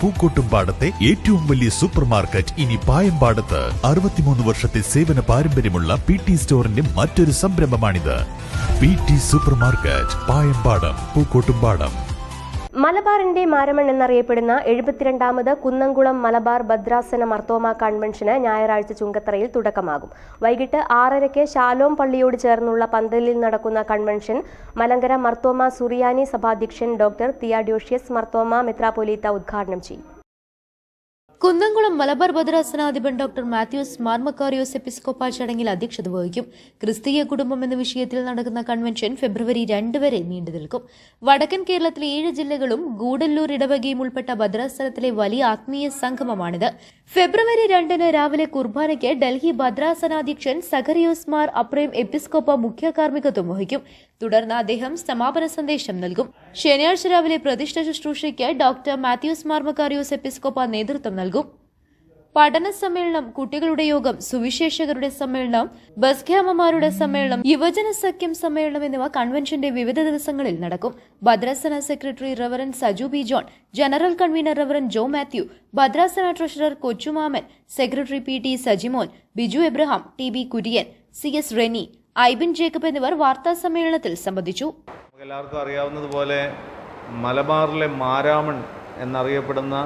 പൂക്കോട്ടുംപാടത്തെ ഏറ്റവും വലിയ super market ഇനി പായമ്പാടത്ത്. 63 വർഷത്തെ സേവന പാരമ്പര്യമുള്ള PT സ്റ്റോറിന്റെ മറ്റൊരു സംരംഭമാണിത്. PT super market, Payambadam, Pookkottumpadam. മലബാറിന്റെ മാരമൺ എന്നറിയപ്പെടുന്ന 72ാമത് കുന്നംകുളം മലബാർ ഭദ്രാസന മർത്തോമ കൺവെൻഷന് ഞായറാഴ്ച ചുങ്കത്തറയിൽ തുടക്കമാകും. വൈകിട്ട് 6:30-ക്ക് ശാലോം പള്ളിയോട് ചേർന്നുള്ള പന്തലിൽ നടക്കുന്ന കൺവെൻഷൻ മലങ്കര മർത്തോമ സുറിയാനി സഭാധ്യക്ഷൻ ഡോക്ടർ തിയാഡ്യോഷ്യസ് മർത്തോമ മെത്രാപ്പൊലീത്ത ഉദ്ഘാടനം ചെയ്യും. കുന്നംകുളം മലബാർ ഭദ്രാസനാധിപൻ ഡോക്ടർ മാത്യൂസ് മാർ മക്കാരിയോസ് എപ്പിസ്കോപ്പ ചടങ്ങിൽ അധ്യക്ഷത വഹിക്കും. ക്രിസ്തീയ കുടുംബം എന്ന വിഷയത്തിൽ നടക്കുന്ന കൺവെൻഷൻ ഫെബ്രുവരി 2 വരെ നീണ്ടു നിൽക്കും. വടക്കൻ കേരളത്തിലെ 7 ജില്ലകളും ഗൂഡല്ലൂർ ഇടവകയും ഉൾപ്പെട്ട ഭദ്രാസനത്തിലെ വലിയ ആത്മീയ സംഗമമാണിത്. ഫെബ്രുവരി 2 രാവിലെ കുർബാനയ്ക്ക് ഡൽഹി ഭദ്രാസനാധ്യക്ഷൻ സഖറിയോസ് മാർ അപ്രേം എപ്പിസ്കോപ്പ മുഖ്യ കാർമ്മികത്വം വഹിക്കും. തുടർന്ന് അദ്ദേഹം സമാപന സന്ദേശം നൽകും. ശനിയാഴ്ച രാവിലെ പ്രതിഷ്ഠ ശുശ്രൂഷയ്ക്ക് ഡോക്ടർ മാത്യൂസ് മാർ മക്കാരിയോസ് എപ്പിസ്കോപ്പ നേതൃത്വം നൽകും. പഠന സമ്മേളനം, കുട്ടികളുടെ യോഗം, സുവിശേഷകരുടെ സമ്മേളനം, ബസ്ക്യാമമാരുടെ സമ്മേളനം, യുവജന സഖ്യം സമ്മേളനം എന്നിവ കൺവെൻഷന്റെ വിവിധ ദിവസങ്ങളിൽ നടക്കും. ഭദ്രാസന secretary reverend Saju B John, general convener reverend Jo Mathew, ഭദ്രാസന treasurer Kochumaman, secretary PT Sajimon, Biju Abraham, TB Kurian, CS Reni, Ibin Jacob എന്നിവർ വാർത്താ സമ്മേളനത്തിൽ സംബന്ധിച്ചു. എല്ലാവർക്കും അറിയാവുന്നതുപോലെ മലബാറിലെ മാരാമൺ എന്നറിയപ്പെടുന്ന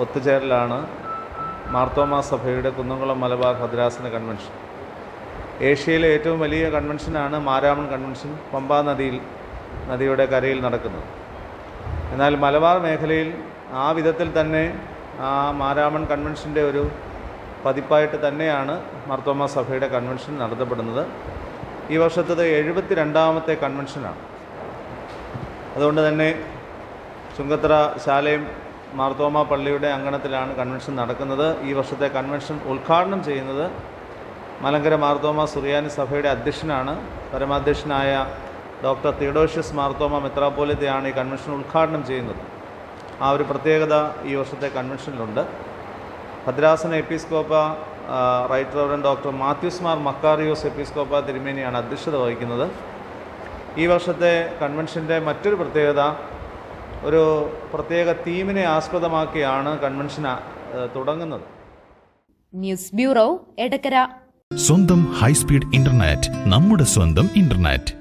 ഒത്തുചേരലാണ് മാർത്തോമാ സഭയുടെ കുന്നംകുളം മലബാർ ഭദ്രാസന കൺവെൻഷൻ. ഏഷ്യയിലെ ഏറ്റവും വലിയ കൺവെൻഷനാണ് മാരാമൺ കൺവെൻഷൻ. പമ്പാ നദിയുടെ കരയിൽ നടക്കുന്നത്. എന്നാൽ മലബാർ മേഖലയിൽ ആ വിധത്തിൽ തന്നെ ആ മാരാമൺ കൺവെൻഷൻ്റെ ഒരു പതിപ്പായിട്ട് തന്നെയാണ് മാർത്തോമാ സഭയുടെ കൺവെൻഷൻ നടത്തപ്പെടുന്നത്. ഈ വർഷത്തത് 72ാമത്തെ കൺവെൻഷനാണ്. അതുകൊണ്ട് തന്നെ ചുങ്കത്തറ ശാലയം മാർത്തോമ പള്ളിയുടെ അങ്കണത്തിലാണ് കൺവെൻഷൻ നടക്കുന്നത്. ഈ വർഷത്തെ കൺവെൻഷൻ ഉദ്ഘാടനം ചെയ്യുന്നത് മലങ്കര മാർത്തോമ സുറിയാനി സഭയുടെ അധ്യക്ഷനാണ്. പരമാധ്യക്ഷനായ ഡോക്ടർ തിയോഡോഷ്യസ് മാർത്തോമ മെത്രാപ്പൊലീത്തയാണ് ഈ കൺവെൻഷൻ ഉദ്ഘാടനം ചെയ്യുന്നത്. ആ ഒരു പ്രത്യേകത ഈ വർഷത്തെ കൺവെൻഷനിലുണ്ട്. ഭദ്രാസന എപ്പിസ്കോപ്പ right reverend doctor Mathews Mar Makarios എപ്പിസ്കോപ്പ തിരുമേനിയാണ് അധ്യക്ഷത വഹിക്കുന്നത്. ഈ വർഷത്തെ കൺവെൻഷൻ്റെ മറ്റൊരു പ്രത്യേകത, ഒരു പ്രത്യേക തീമിനെ ആസ്പദമാക്കിയാണ് കൺവെൻഷൻ തുടങ്ങുന്നത്. News bureau, Edakkara. സ്വന്തം ഹൈസ്പീഡ് ഇന്റർനെറ്റ്, നമ്മുടെ സ്വന്തം ഇന്റർനെറ്റ്.